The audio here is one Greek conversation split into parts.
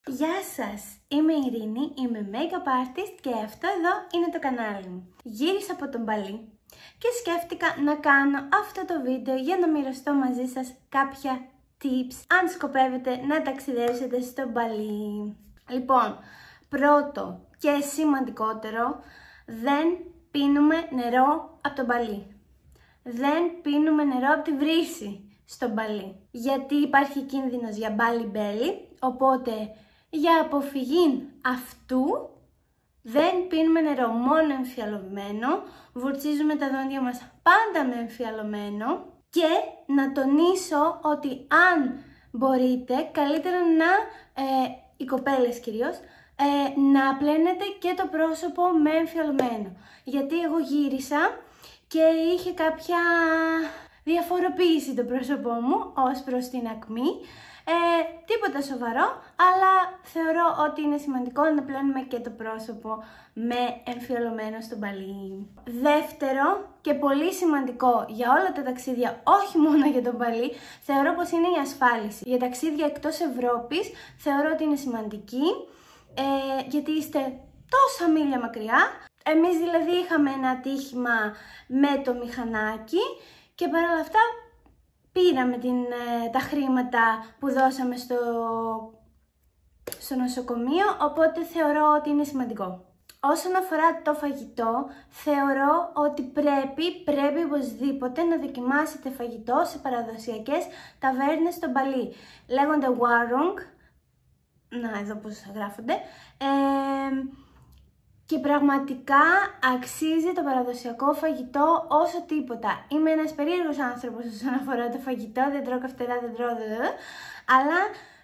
Γεια σας, είμαι η Ειρήνη, είμαι make-up artist και αυτό εδώ είναι το κανάλι μου. Γύρισα από τον Μπαλί και σκέφτηκα να κάνω αυτό το βίντεο για να μοιραστώ μαζί σας κάποια tips αν σκοπεύετε να ταξιδέψετε στο Μπαλί. Λοιπόν, πρώτο και σημαντικότερο, δεν πίνουμε νερό από τον Μπαλί. Δεν πίνουμε νερό από τη βρύση στο Μπαλί, γιατί υπάρχει κίνδυνος για μπάλι-μπέλι, οπότε για αποφυγή αυτού δεν πίνουμε νερό, μόνο εμφιαλωμένο, βουρτσίζουμε τα δόντια μας πάντα με εμφιαλωμένο και να τονίσω ότι αν μπορείτε, καλύτερα οι κοπέλες κυρίως, να πλένετε και το πρόσωπο με εμφιαλωμένο, γιατί εγώ γύρισα και είχε κάποια διαφοροποίηση το πρόσωπό μου ως προς την ακμή. Τίποτα σοβαρό, αλλά θεωρώ ότι είναι σημαντικό να πλένουμε και το πρόσωπο με εμφιαλωμένο στο Μπαλί. Δεύτερο και πολύ σημαντικό για όλα τα ταξίδια, όχι μόνο για τον Μπαλί, θεωρώ πως είναι η ασφάλιση. Για ταξίδια εκτός Ευρώπης θεωρώ ότι είναι σημαντική, γιατί είστε τόσα μίλια μακριά. Εμείς δηλαδή είχαμε ένα ατύχημα με το μηχανάκι και παρόλα αυτά πήραμε τα χρήματα που δώσαμε στο νοσοκομείο, οπότε θεωρώ ότι είναι σημαντικό. Όσον αφορά το φαγητό, θεωρώ ότι πρέπει οπωσδήποτε να δοκιμάσετε φαγητό σε παραδοσιακές ταβέρνες στο Μπαλί. Λέγονται warung, να εδώ πώς γράφονται, και πραγματικά αξίζει το παραδοσιακό φαγητό όσο τίποτα. Είμαι ένας περίεργος άνθρωπος όσον αφορά το φαγητό, δεν τρώω καυτερά, δεν τρώω, αλλά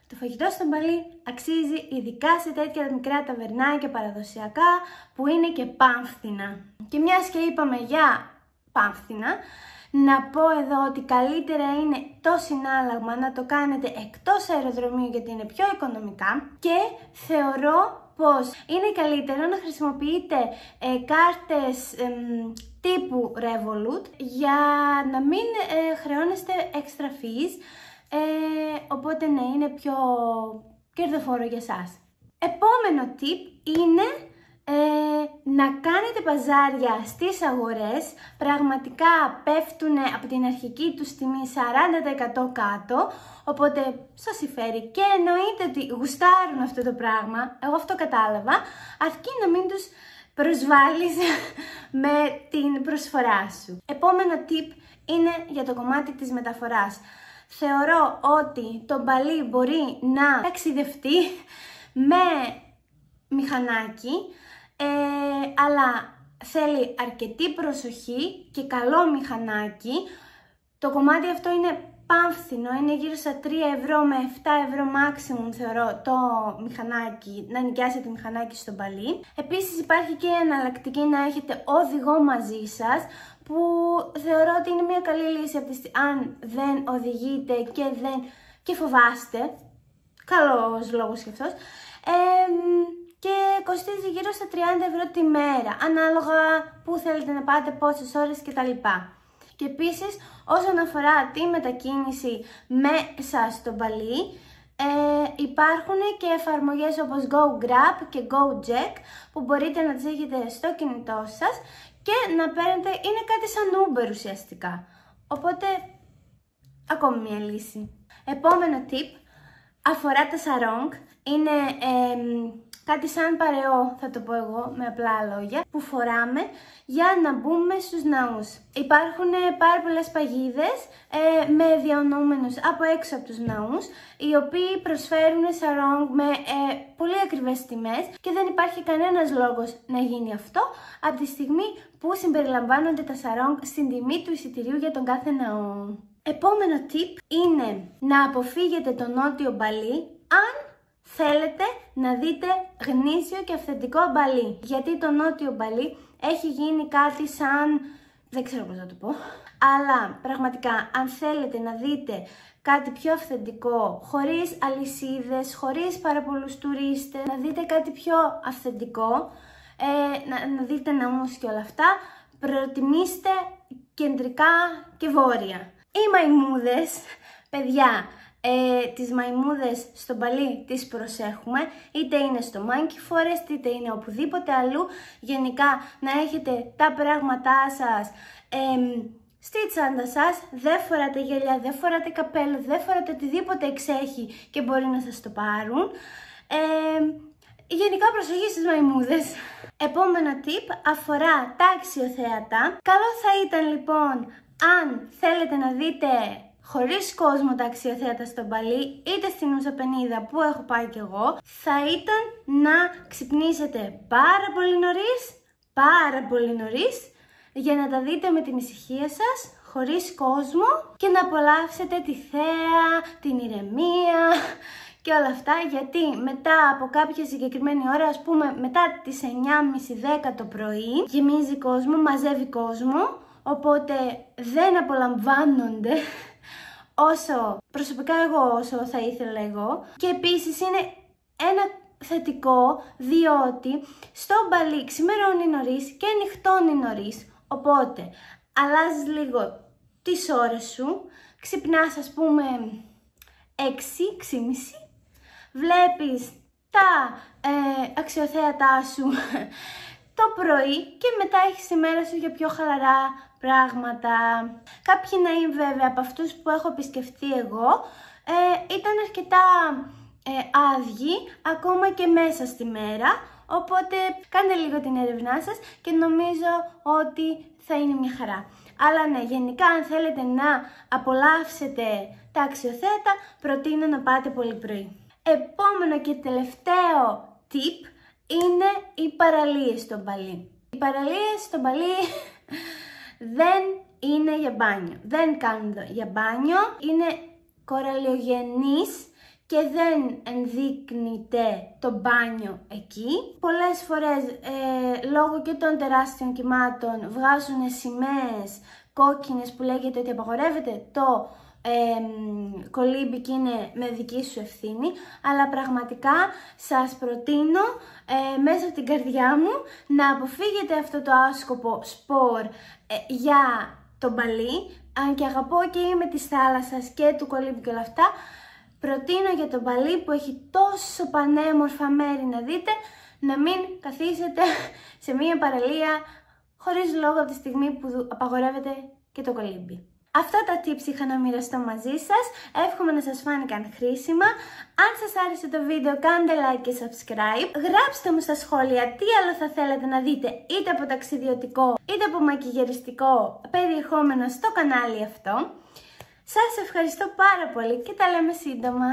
το φαγητό στο Μπαλί αξίζει, ειδικά σε τέτοια μικρά ταβερνάκια παραδοσιακά που είναι και πάμφθηνα. Και μιας και είπαμε για πάμφθηνα, να πω εδώ ότι καλύτερα είναι το συνάλλαγμα να το κάνετε εκτός αεροδρομίου γιατί είναι πιο οικονομικά και θεωρώ πως είναι καλύτερο να χρησιμοποιείτε κάρτες τύπου Revolut για να μην χρεώνεστε extra fees, οπότε ναι, είναι πιο κερδοφόρο για εσάς. Επόμενο tip είναι να κάνετε παζάρια στις αγορές, πραγματικά πέφτουν από την αρχική τους τιμή 40% κάτω, οπότε σας συμφέρει και εννοείται ότι γουστάρουν αυτό το πράγμα, εγώ αυτό κατάλαβα, αρκεί να μην τους προσβάλλεις με την προσφορά σου. Επόμενο tip είναι για το κομμάτι της μεταφοράς. Θεωρώ ότι το Μπαλί μπορεί να ταξιδευτεί με μηχανάκι, αλλά θέλει αρκετή προσοχή και καλό μηχανάκι. Το κομμάτι αυτό είναι πάμφθηνο, είναι γύρω στα 3 ευρώ με 7 ευρώ maximum θεωρώ το μηχανάκι, να νοικιάσετε μηχανάκι στο Μπαλί. Επίσης υπάρχει και εναλλακτική να έχετε οδηγό μαζί σας, που θεωρώ ότι είναι μια καλή λύση αν δεν οδηγείτε και φοβάστε, καλός λόγος και αυτός, και κοστίζει γύρω στα 30 ευρώ τη μέρα, ανάλογα που θέλετε να πάτε, πόσες ώρες κτλ. Και επίσης, όσον αφορά τη μετακίνηση μέσα στο Μπαλί, υπάρχουν και εφαρμογές όπως GoGrab και GoJack που μπορείτε να τις έχετε στο κινητό σας και να παίρνετε, είναι κάτι σαν Uber ουσιαστικά, οπότε ακόμη μια λύση. Επόμενο tip αφορά τα σαρόγκ, είναι κάτι σαν παρεό, θα το πω εγώ με απλά λόγια, που φοράμε για να μπούμε στους ναούς. Υπάρχουν πάρα πολλές παγίδες με διανοούμενους από έξω από τους ναούς, οι οποίοι προσφέρουν σαρόγκ με πολύ ακριβές τιμές και δεν υπάρχει κανένας λόγος να γίνει αυτό από τη στιγμή που συμπεριλαμβάνονται τα σαρόγκ στην τιμή του εισιτηρίου για τον κάθε ναό. Επόμενο tip είναι να αποφύγετε το νότιο Μπαλί αν θέλετε να δείτε γνήσιο και αυθεντικό Μπαλί, γιατί το νότιο Μπαλί έχει γίνει κάτι σαν, δεν ξέρω πώς να το πω, αλλά πραγματικά αν θέλετε να δείτε κάτι πιο αυθεντικό, χωρίς αλυσίδες, χωρίς πάρα πολλούς τουρίστες, να δείτε κάτι πιο αυθεντικό, να δείτε ναούς και όλα αυτά, προτιμήστε κεντρικά και βόρεια. Οι μαϊμούδες, παιδιά, τις μαϊμούδες στο μπαλί τις προσέχουμε, είτε είναι στο Monkey Forest, είτε είναι οπουδήποτε αλλού. Γενικά να έχετε τα πράγματά σας στη τσάντα σας, δεν φοράτε γυαλιά, δεν φοράτε καπέλο, δεν φοράτε οτιδήποτε εξέχει και μπορεί να σας το πάρουν. Γενικά προσοχή στις μαϊμούδες. Επόμενο tip αφορά τα αξιοθέατα. Καλό θα ήταν λοιπόν, αν θέλετε να δείτε χωρίς κόσμο τα αξιοθέατα στο μπαλί, είτε στην Ουσαπενίδα που έχω πάει κι εγώ, θα ήταν να ξυπνήσετε πάρα πολύ νωρίς, για να τα δείτε με την ησυχία σας, χωρίς κόσμο, και να απολαύσετε τη θέα, την ηρεμία και όλα αυτά, γιατί μετά από κάποια συγκεκριμένη ώρα, ας πούμε μετά τις 9:30-10 το πρωί, γεμίζει κόσμο, μαζεύει κόσμο, οπότε δεν απολαμβάνονται όσο προσωπικά όσο θα ήθελα εγώ. Και επίσης είναι ένα θετικό, διότι στο μπαλί ξημερώνει νωρίς και νυχτώνει νωρίς, οπότε αλλάζεις λίγο τις ώρες σου, ξυπνάς ας πούμε 6:30, βλέπεις τα αξιοθέατά σου το πρωί και μετά έχεις τη μέρα σου για πιο χαλαρά πράγματα. Κάποιοι ναοί βέβαια από αυτούς που έχω επισκεφτεί εγώ ήταν αρκετά άδειοι ακόμα και μέσα στη μέρα, οπότε κάντε λίγο την έρευνά σας και νομίζω ότι θα είναι μια χαρά. Αλλά ναι, γενικά αν θέλετε να απολαύσετε τα αξιοθέατα, προτείνω να πάτε πολύ πρωί. Επόμενο και τελευταίο tip είναι οι παραλίες στο μπαλί. Οι παραλίες στο μπαλί δεν είναι για μπάνιο, δεν κάνουν για μπάνιο, είναι κοραλιογενείς και δεν ενδείκνυται το μπάνιο εκεί. Πολλές φορές λόγω και των τεράστιων κυμάτων βγάζουν σημαίες κόκκινες που λέγεται ότι απαγορεύεται το κολύμπι και είναι με δική σου ευθύνη, αλλά πραγματικά σας προτείνω μέσα από την καρδιά μου να αποφύγετε αυτό το άσκοπο σπορ για το μπαλί. Αν και αγαπώ και είμαι της θάλασσας και του κολύμπι και όλα αυτά, προτείνω για το μπαλί που έχει τόσο πανέμορφα μέρη να δείτε, να μην καθίσετε σε μία παραλία χωρίς λόγο από τη στιγμή που απαγορεύεται και το κολύμπι. Αυτά τα tips είχα να μοιραστώ μαζί σας, εύχομαι να σας φάνηκαν χρήσιμα. Αν σας άρεσε το βίντεο κάντε like και subscribe, γράψτε μου στα σχόλια τι άλλο θα θέλετε να δείτε είτε από ταξιδιωτικό είτε από μακιγεριστικό περιεχόμενο στο κανάλι αυτό. Σας ευχαριστώ πάρα πολύ και τα λέμε σύντομα.